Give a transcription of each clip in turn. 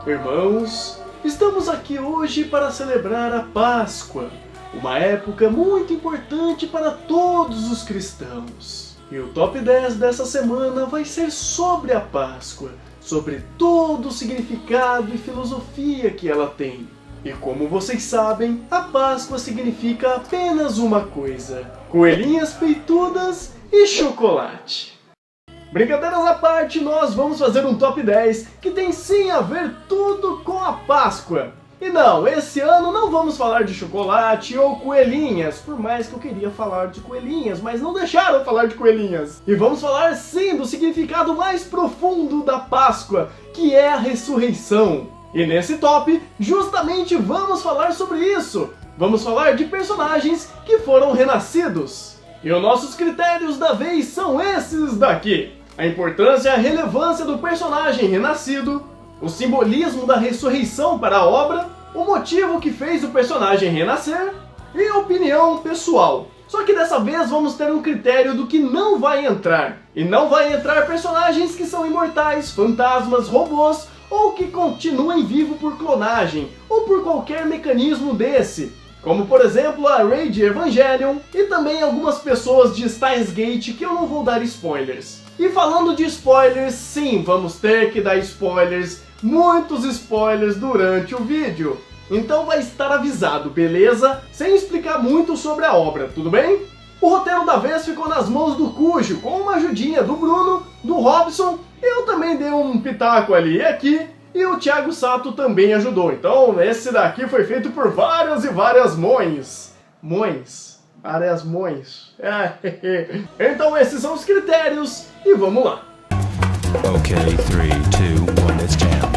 Irmãos, estamos aqui hoje para celebrar a Páscoa, uma época muito importante para todos os cristãos. E o top 10 dessa semana vai ser sobre a Páscoa, sobre todo o significado e filosofia que ela tem. E como vocês sabem, a Páscoa significa apenas uma coisa: coelhinhas peitudas e chocolate. Brincadeiras à parte, nós vamos fazer um top 10 que tem sim a ver tudo com a Páscoa. E não, esse ano não vamos falar de chocolate ou coelhinhas, por mais que eu queria falar de coelhinhas, mas não deixaram eu falar de coelhinhas. E vamos falar sim do significado mais profundo da Páscoa, que é a ressurreição. E nesse top, justamente vamos falar sobre isso. Vamos falar de personagens que foram renascidos. E os nossos critérios da vez são esses daqui: a importância e a relevância do personagem renascido, o simbolismo da ressurreição para a obra, o motivo que fez o personagem renascer e a opinião pessoal. Só que dessa vez vamos ter um critério do que não vai entrar. E não vai entrar personagens que são imortais, fantasmas, robôs ou que continuem vivos por clonagem ou por qualquer mecanismo desse. Como por exemplo a Rey de Evangelion e também algumas pessoas de Steins Gate que eu não vou dar spoilers. E falando de spoilers, sim, vamos ter que dar spoilers, muitos spoilers durante o vídeo. Então vai estar avisado, beleza? Sem explicar muito sobre a obra, tudo bem? O roteiro da vez ficou nas mãos do Cujo, com uma ajudinha do Bruno, do Robson, eu também dei um pitaco ali e aqui, e o Thiago Sato também ajudou. Então esse daqui foi feito por várias e várias mães. Várias mães. Então esses são os critérios e vamos lá. Ok, 3, 2, 1, let's jam.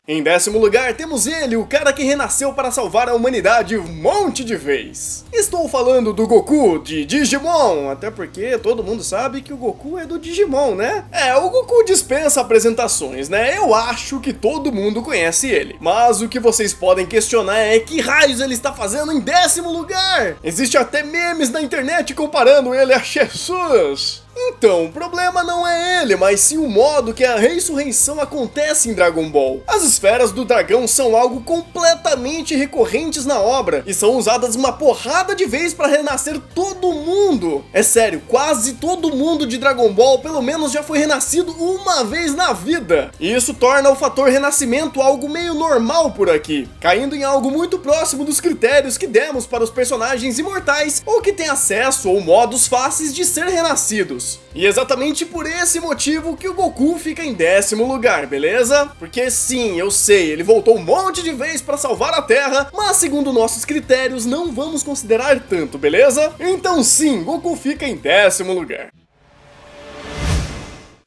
Em 10º lugar temos ele, o cara que renasceu para salvar a humanidade um monte de vez. Estou falando do Goku, de Digimon, até porque todo mundo sabe que o Goku é do Digimon, né? O Goku dispensa apresentações, né? Eu acho que todo mundo conhece ele. Mas o que vocês podem questionar é que raios ele está fazendo em 10º lugar? Existe até memes na internet comparando ele a Jesus. Então, o problema não é ele, mas sim o modo que a ressurreição acontece em Dragon Ball. As esferas do dragão são algo completamente recorrentes na obra e são usadas uma porrada de vezes para renascer todo mundo. É sério, quase todo mundo de Dragon Ball pelo menos já foi renascido uma vez na vida. E isso torna o fator renascimento algo meio normal por aqui, caindo em algo muito próximo dos critérios que demos para os personagens imortais ou que têm acesso ou modos fáceis de ser renascidos. E exatamente por esse motivo que o Goku fica em 10º lugar, beleza? Porque sim, eu sei, ele voltou um monte de vezes para salvar a Terra, mas segundo nossos critérios não vamos considerar tanto, beleza? Então sim, Goku fica em 10º lugar.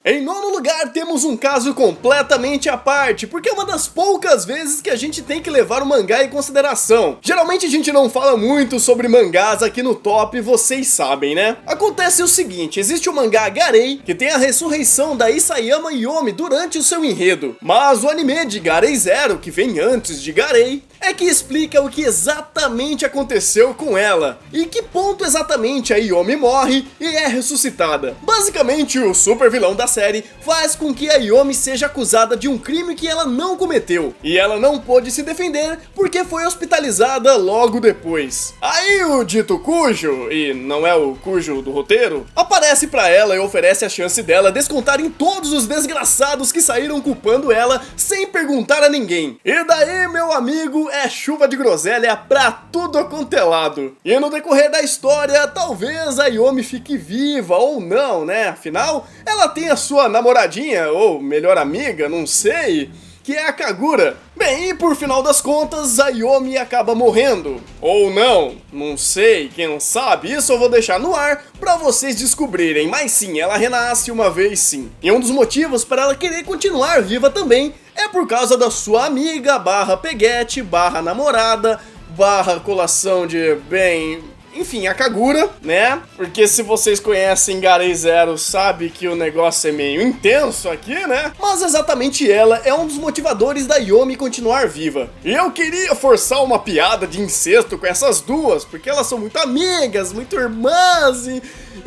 Em 9º lugar temos um caso completamente à parte, porque é uma das poucas vezes que a gente tem que levar o mangá em consideração. Geralmente a gente não fala muito sobre mangás aqui no top, vocês sabem, né? Acontece o seguinte, existe o mangá Garei, que tem a ressurreição da Isayama Yomi durante o seu enredo. Mas o anime de Garei Zero, que vem antes de Garei, é que explica o que exatamente aconteceu com ela, e que ponto exatamente a Yomi morre e é ressuscitada. Basicamente, o super vilão da série faz com que a Yomi seja acusada de um crime que ela não cometeu, e ela não pôde se defender porque foi hospitalizada logo depois. Aí o dito Cujo, e não é o Cujo do roteiro, aparece pra ela e oferece a chance dela descontar em todos os desgraçados que saíram culpando ela sem perguntar a ninguém. E daí, meu amigo, é chuva de groselha pra tudo quanto é lado. E no decorrer da história, talvez a Yomi fique viva ou não, né? Afinal, ela tem a sua namoradinha, ou melhor amiga, não sei, que é a Kagura. Bem, e por final das contas, a Yomi acaba morrendo. Ou não sei, quem sabe, isso eu vou deixar no ar pra vocês descobrirem. Mas sim, ela renasce uma vez sim. E um dos motivos para ela querer continuar viva também é por causa da sua amiga, barra peguete, barra namorada, barra colação de, bem... enfim, a Kagura, né? Porque se vocês conhecem Garei Zero, sabe que o negócio é meio intenso aqui, né? Mas exatamente ela é um dos motivadores da Yomi continuar viva. E eu queria forçar uma piada de incesto com essas duas, porque elas são muito amigas, muito irmãs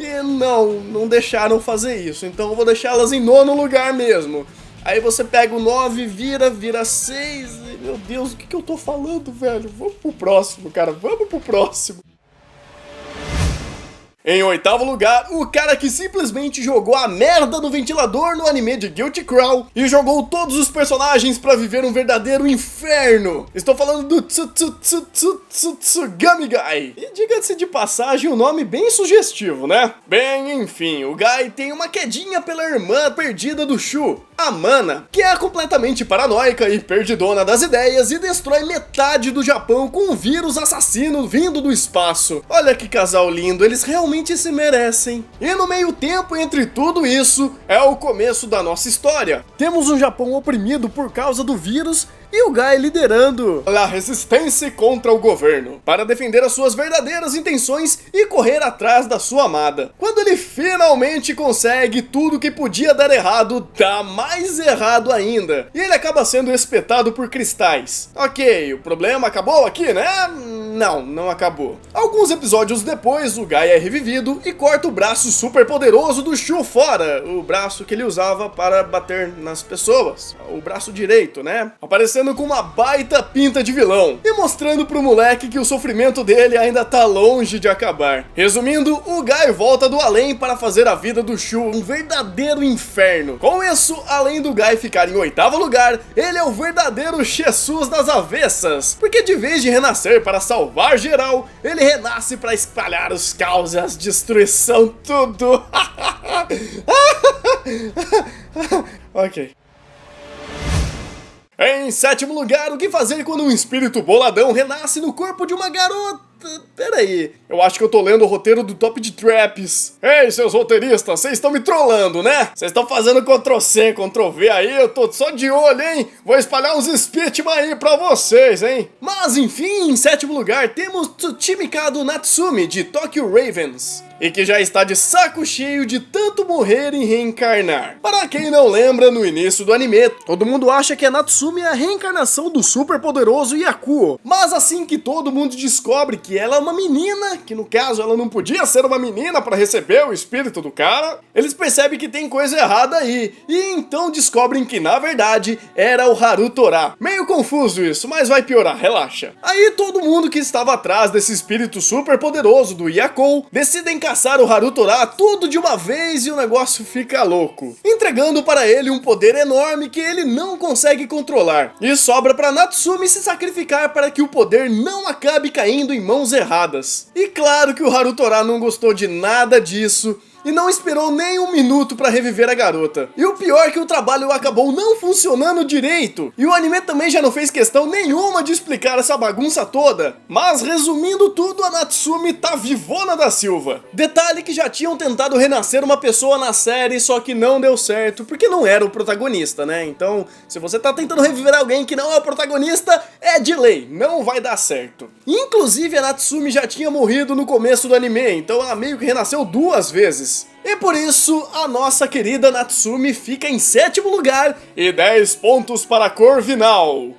E não deixaram fazer isso, então eu vou deixá-las em 9º lugar mesmo. Aí você pega o 9, vira 6, e, meu Deus, o que eu tô falando, velho? Vamos pro próximo, cara, vamos pro próximo. Em 8º lugar, o cara que simplesmente jogou a merda no ventilador no anime de Guilty Crown e jogou todos os personagens pra viver um verdadeiro inferno. Estou falando do Tsugami Guy. E diga-se de passagem, um nome bem sugestivo, né? Bem, enfim, o Guy tem uma quedinha pela irmã perdida do Shu, a Mana, que é completamente paranoica e perdidona das ideias e destrói metade do Japão com um vírus assassino vindo do espaço. Olha que casal lindo, eles realmente se merecem. E no meio tempo entre tudo isso, é o começo da nossa história. Temos um Japão oprimido por causa do vírus e o Guy liderando a resistência contra o governo, para defender as suas verdadeiras intenções e correr atrás da sua amada. Quando ele finalmente consegue, tudo que podia dar errado, dá mais errado ainda. E ele acaba sendo espetado por cristais. Ok, o problema acabou aqui, né? Não acabou. Alguns episódios depois, o Guy é revivido e corta o braço super poderoso do Shu fora, o braço que ele usava para bater nas pessoas, o braço direito, né? Aparecendo com uma baita pinta de vilão e mostrando pro moleque que o sofrimento dele ainda tá longe de acabar. Resumindo, o Guy volta do além para fazer a vida do Shu um verdadeiro inferno. Com isso, além do Guy ficar em 8º lugar, ele é o verdadeiro Jesus das avessas, porque de vez de renascer para salvar geral, ele renasce para espalhar os caos e a destruição tudo. Ok. Em 7º lugar, o que fazer quando um espírito boladão renasce no corpo de uma garota? Peraí, eu acho que eu tô lendo o roteiro do Top de Traps. Ei, seus roteiristas, vocês estão me trollando, né? Vocês estão fazendo Ctrl-C, Ctrl-V aí, eu tô só de olho, hein? Vou espalhar uns Spitman aí pra vocês, hein? Mas enfim, em 7º lugar, temos Tsuchimikado Natsumi, de Tokyo Ravens, e que já está de saco cheio de tanto morrer e reencarnar. Para quem não lembra, no início do anime, todo mundo acha que a Natsumi é a reencarnação do super poderoso Yakuo. Mas assim que todo mundo descobre que ela é uma menina, que no caso ela não podia ser uma menina para receber o espírito do cara, eles percebem que tem coisa errada aí, e então descobrem que na verdade era o Harutora. Meio confuso isso, mas vai piorar, relaxa. Aí todo mundo que estava atrás desse espírito super poderoso do Yakuo decidem caçar o Harutora tudo de uma vez e o negócio fica louco, entregando para ele um poder enorme que ele não consegue controlar. E sobra para Natsumi se sacrificar para que o poder não acabe caindo em mãos erradas. E claro que o Harutora não gostou de nada disso e não esperou nem um minuto pra reviver a garota. E o pior é que o trabalho acabou não funcionando direito, e o anime também já não fez questão nenhuma de explicar essa bagunça toda. Mas resumindo tudo, a Natsumi tá vivona da Silva. Detalhe que já tinham tentado renascer uma pessoa na série, só que não deu certo, porque não era o protagonista, né? Então, se você tá tentando reviver alguém que não é o protagonista, é de lei, não vai dar certo. Inclusive a Natsumi já tinha morrido no começo do anime, então ela meio que renasceu 2 vezes. E por isso, a nossa querida Natsumi fica em 7º lugar e 10 pontos para Corvinal.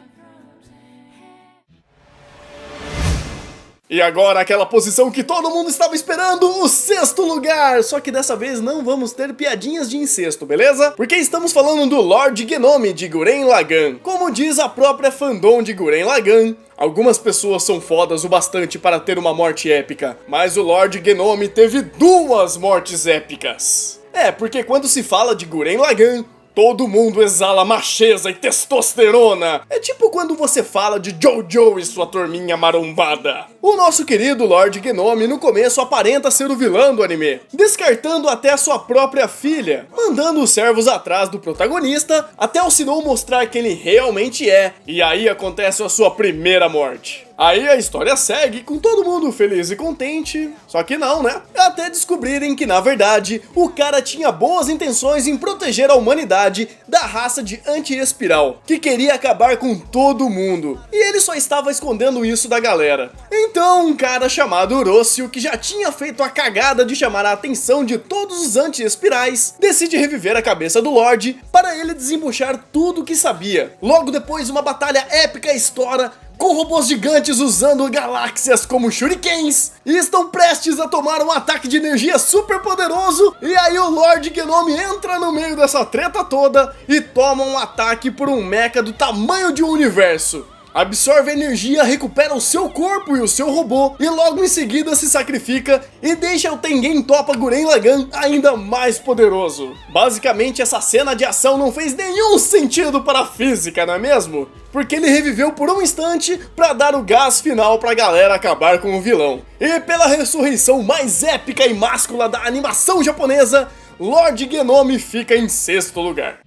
E agora aquela posição que todo mundo estava esperando, o 6º lugar! Só que dessa vez não vamos ter piadinhas de incesto, beleza? Porque estamos falando do Lord Genome de Gurren Lagann. Como diz a própria fandom de Gurren Lagann, algumas pessoas são fodas o bastante para ter uma morte épica, mas o Lord Genome teve 2 mortes épicas. É, porque quando se fala de Gurren Lagann, todo mundo exala macheza e testosterona. É tipo quando você fala de Jojo e sua turminha marombada. O nosso querido Lord Genome no começo aparenta ser o vilão do anime, descartando até a sua própria filha, mandando os servos atrás do protagonista, até o Sinnoh mostrar quem ele realmente é, e aí acontece a sua primeira morte. Aí a história segue com todo mundo feliz e contente, só que não, né? Até descobrirem que na verdade o cara tinha boas intenções em proteger a humanidade da raça de Anti-Espiral, que queria acabar com todo mundo, e ele só estava escondendo isso da galera. Então um cara chamado Orocio, que já tinha feito a cagada de chamar a atenção de todos os Anti-Espirais, decide reviver a cabeça do Lorde para ele desembuchar tudo o que sabia. Logo depois uma batalha épica estoura, com robôs gigantes usando galáxias como shurikens, e estão prestes a tomar um ataque de energia super poderoso, e aí o Lord Gnome entra no meio dessa treta toda e toma um ataque por um mecha do tamanho de um universo. Absorve energia, recupera o seu corpo e o seu robô, e logo em seguida se sacrifica e deixa o Tengen Toppa Gurren Lagann ainda mais poderoso. Basicamente, essa cena de ação não fez nenhum sentido para a física, não é mesmo? Porque ele reviveu por um instante para dar o gás final pra galera acabar com o vilão. E pela ressurreição mais épica e máscula da animação japonesa, Lord Gnome fica em 6º lugar.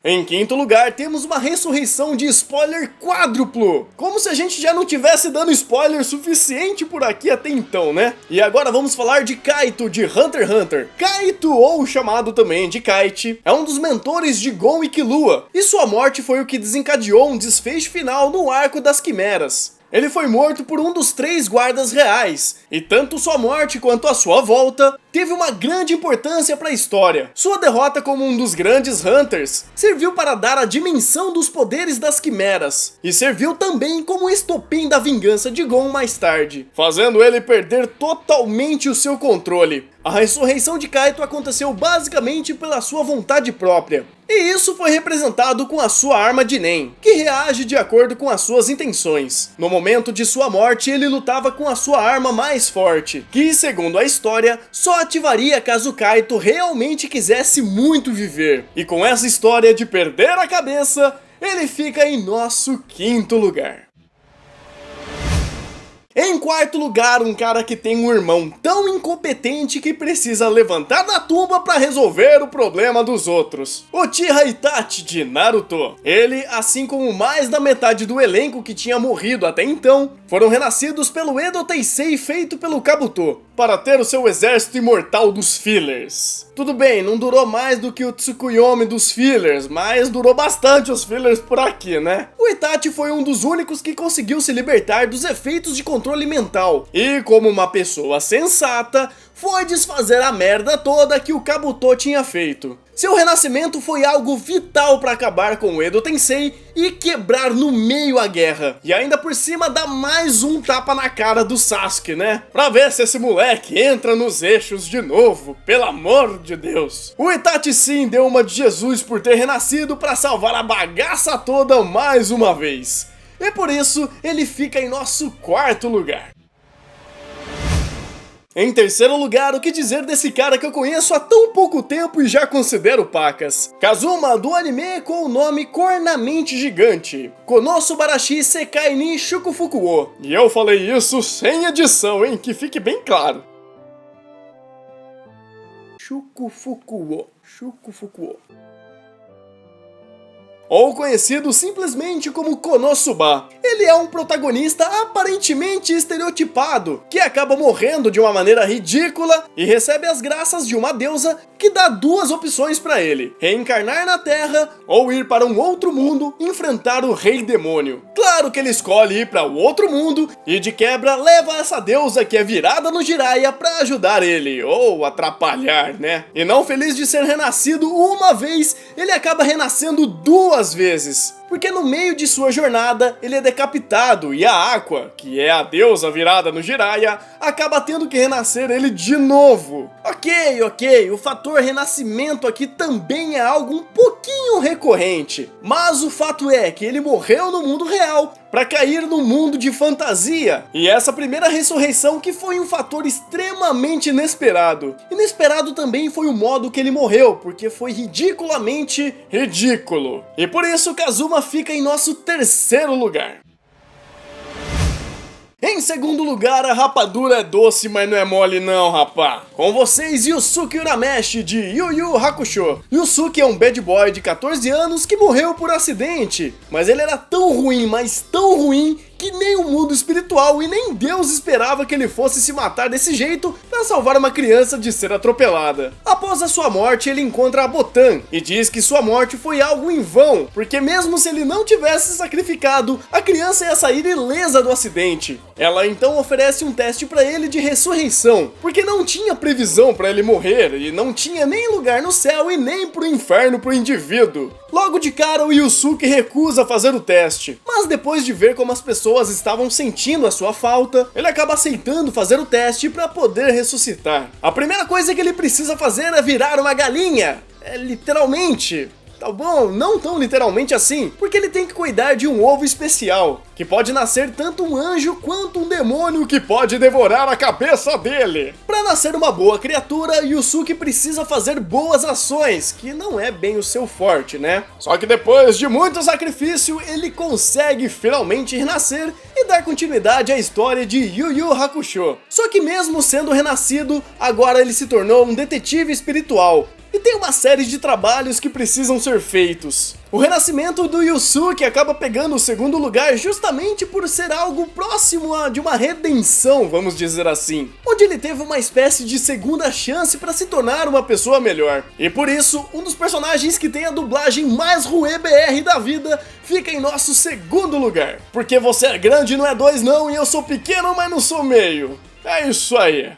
Em 5º lugar, temos uma ressurreição de spoiler quádruplo. Como se a gente já não tivesse dando spoiler suficiente por aqui até então, né? E agora vamos falar de Kaito, de Hunter x Hunter. Kaito, ou chamado também de Kite, é um dos mentores de Gon e Killua, e sua morte foi o que desencadeou um desfecho final no arco das Quimeras. Ele foi morto por um dos 3 guardas reais, e tanto sua morte quanto a sua volta teve uma grande importância para a história. Sua derrota como um dos grandes Hunters serviu para dar a dimensão dos poderes das Quimeras, e serviu também como estopim da vingança de Gon mais tarde, fazendo ele perder totalmente o seu controle. A ressurreição de Kaito aconteceu basicamente pela sua vontade própria, e isso foi representado com a sua arma de Nen, que reage de acordo com as suas intenções. No momento de sua morte, ele lutava com a sua arma mais forte, que, segundo a história, só ativaria caso Kaito realmente quisesse muito viver. E com essa história de perder a cabeça, ele fica em nosso 5º lugar. Em 4º lugar, um cara que tem um irmão tão incompetente que precisa levantar da tumba para resolver o problema dos outros. Uchiha Itachi de Naruto. Ele, assim como mais da metade do elenco que tinha morrido até então, foram renascidos pelo Edo Tensei feito pelo Kabuto, para ter o seu exército imortal dos fillers. Tudo bem, não durou mais do que o Tsukuyomi dos fillers, mas durou bastante os fillers por aqui, né? O Itachi foi um dos únicos que conseguiu se libertar dos efeitos de controle mental, e como uma pessoa sensata, foi desfazer a merda toda que o Kabuto tinha feito. Seu renascimento foi algo vital para acabar com o Edo Tensei e quebrar no meio a guerra. E ainda por cima dar mais um tapa na cara do Sasuke, né? Pra ver se esse moleque entra nos eixos de novo, pelo amor de Deus. O Itachi sim deu uma de Jesus por ter renascido para salvar a bagaça toda mais uma vez. E por isso ele fica em nosso 4º lugar. Em 3º lugar, o que dizer desse cara que eu conheço há tão pouco tempo e já considero pacas? Kazuma, do anime com o nome Cornamente Gigante, Konosubarashi Sekai ni Shukufukuo. E eu falei isso sem edição, hein? Que fique bem claro. Shukufukuo. Ou conhecido simplesmente como Konosuba. Ele é um protagonista aparentemente estereotipado, que acaba morrendo de uma maneira ridícula e recebe as graças de uma deusa que dá 2 opções para ele: reencarnar na Terra ou ir para um outro mundo enfrentar o Rei Demônio. Claro que ele escolhe ir para o outro mundo e de quebra leva essa deusa que é virada no Jiraiya para ajudar ele, ou atrapalhar, né? E não feliz de ser renascido uma vez, ele acaba renascendo 2 vezes, porque no meio de sua jornada ele é decapitado e a Aqua, que é a deusa virada no Jiraiya, acaba tendo que renascer ele de novo. Ok, o fator renascimento aqui também é algo um pouquinho recorrente, mas o fato é que ele morreu no mundo real para cair no mundo de fantasia, e essa primeira ressurreição que foi um fator extremamente inesperado. Inesperado também foi o modo que ele morreu, porque foi ridiculamente ridículo. E por isso Kazuma fica em nosso 3º lugar. Em 2º lugar, a rapadura é doce, mas não é mole não, rapá. Com vocês, Yusuke Urameshi, de Yu Yu Hakusho. Yusuke é um bad boy de 14 anos que morreu por acidente, mas ele era tão ruim, mas tão ruim, que que nem o mundo espiritual e nem Deus esperava que ele fosse se matar desse jeito para salvar uma criança de ser atropelada. Após a sua morte, ele encontra a Botan e diz que sua morte foi algo em vão, porque mesmo se ele não tivesse sacrificado, a criança ia sair ilesa do acidente. Ela então oferece um teste para ele de ressurreição, porque não tinha previsão para ele morrer e não tinha nem lugar no céu e nem pro inferno pro indivíduo. Logo de cara, o Yusuke recusa fazer o teste, mas depois de ver como as pessoas estavam sentindo a sua falta, ele acaba aceitando fazer o teste para poder ressuscitar. A primeira coisa que ele precisa fazer é virar uma galinha, literalmente. Tá bom, não tão literalmente assim, porque ele tem que cuidar de um ovo especial, que pode nascer tanto um anjo quanto um demônio que pode devorar a cabeça dele. Para nascer uma boa criatura, Yusuke precisa fazer boas ações, que não é bem o seu forte, né? Só que depois de muito sacrifício, ele consegue finalmente renascer e dar continuidade à história de Yu Yu Hakusho. Só que mesmo sendo renascido, agora ele se tornou um detetive espiritual. E tem uma série de trabalhos que precisam ser feitos. O renascimento do Yusuke acaba pegando o segundo lugar justamente por ser algo próximo de uma redenção, vamos dizer assim. Onde ele teve uma espécie de segunda chance para se tornar uma pessoa melhor. E por isso, um dos personagens que tem a dublagem mais ruê BR da vida fica em nosso segundo lugar. Porque você é grande não é dois não, e eu sou pequeno mas não sou meio. É isso aí.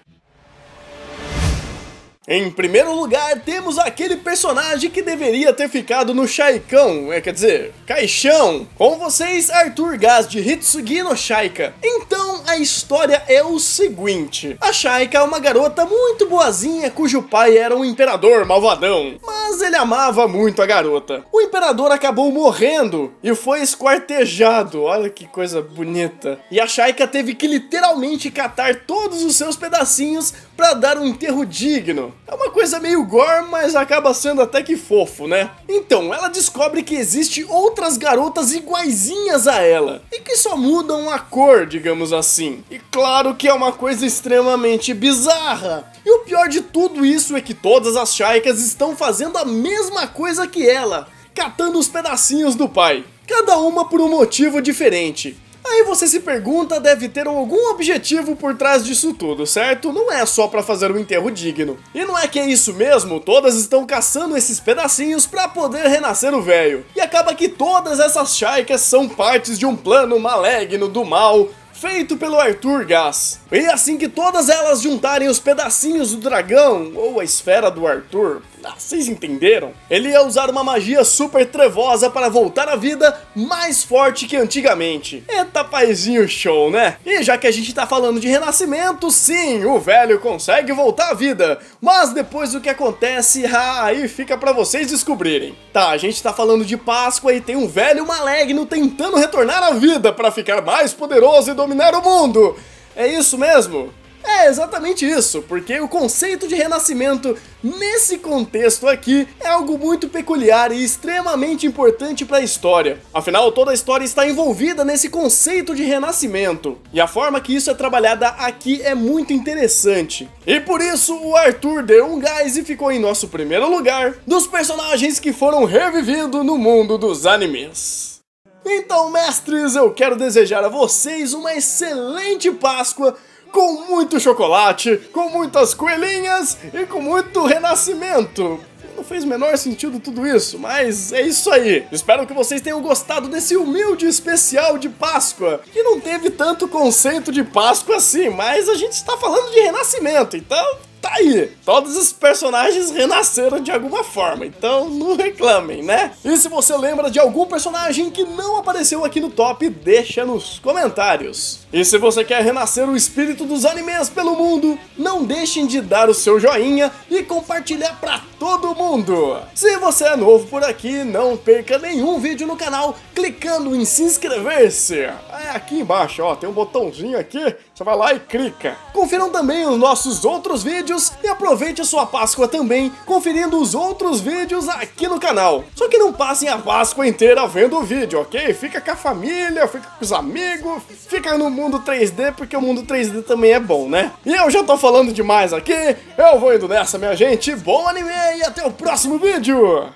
Em primeiro lugar, temos aquele personagem que deveria ter ficado no Shaikão, quer dizer, caixão. Com vocês, Arthur Gaz de Hitsugi no Shaika. Então, a história é o seguinte. A Shaika é uma garota muito boazinha cujo pai era um imperador malvadão. Mas ele amava muito a garota. O imperador acabou morrendo e foi esquartejado. Olha que coisa bonita. E a Shaika teve que literalmente catar todos os seus pedacinhos para dar um enterro digno. É uma coisa meio gore, mas acaba sendo até que fofo, né? Então, ela descobre que existe outras garotas iguaizinhas a ela, e que só mudam a cor, digamos assim. E claro que é uma coisa extremamente bizarra. E o pior de tudo isso é que todas as Shaikas estão fazendo a mesma coisa que ela, catando os pedacinhos do pai. Cada uma por um motivo diferente. Aí você se pergunta, deve ter algum objetivo por trás disso tudo, certo? Não é só pra fazer um enterro digno. E não é que é isso mesmo, todas estão caçando esses pedacinhos pra poder renascer o velho. E acaba que todas essas Shaikas são partes de um plano maligno do mal, feito pelo Arthur Gaz. E assim que todas elas juntarem os pedacinhos do dragão, ou a esfera do Arthur, vocês entenderam? Ele ia usar uma magia super trevosa para voltar à vida mais forte que antigamente. Eita paizinho show, né? E já que a gente tá falando de renascimento, sim, o velho consegue voltar à vida. Mas depois do que acontece, aí fica pra vocês descobrirem. Tá, a gente tá falando de Páscoa e tem um velho maligno tentando retornar à vida para ficar mais poderoso e dominar o mundo. É isso mesmo? É exatamente isso, porque o conceito de renascimento nesse contexto aqui é algo muito peculiar e extremamente importante para a história. Afinal, toda a história está envolvida nesse conceito de renascimento. E a forma que isso é trabalhada aqui é muito interessante. E por isso o Arthur deu um gás e ficou em nosso primeiro lugar dos personagens que foram revividos no mundo dos animes. Então, mestres, eu quero desejar a vocês uma excelente Páscoa, com muito chocolate, com muitas coelhinhas e com muito renascimento. Não fez o menor sentido tudo isso, mas é isso aí. Espero que vocês tenham gostado desse humilde especial de Páscoa, que não teve tanto conceito de Páscoa assim, mas a gente está falando de renascimento, então tá aí. Todos os personagens renasceram de alguma forma, então não reclamem, né? E se você lembra de algum personagem que não apareceu aqui no top, deixa nos comentários. E se você quer renascer o espírito dos animes pelo mundo, não deixem de dar o seu joinha e compartilhar pra todo mundo. Se você é novo por aqui, não perca nenhum vídeo no canal clicando em se inscrever-se. É aqui embaixo, ó, tem um botãozinho aqui, você vai lá e clica. Confiram também os nossos outros vídeos e aproveite a sua Páscoa também conferindo os outros vídeos aqui no canal. Só que não passem a Páscoa inteira vendo o vídeo, ok? Fica com a família, fica com os amigos, fica no mundo 3D, porque o mundo 3D também é bom, né? E eu já tô falando demais aqui, eu vou indo nessa, minha gente. Bom anime e até o próximo vídeo!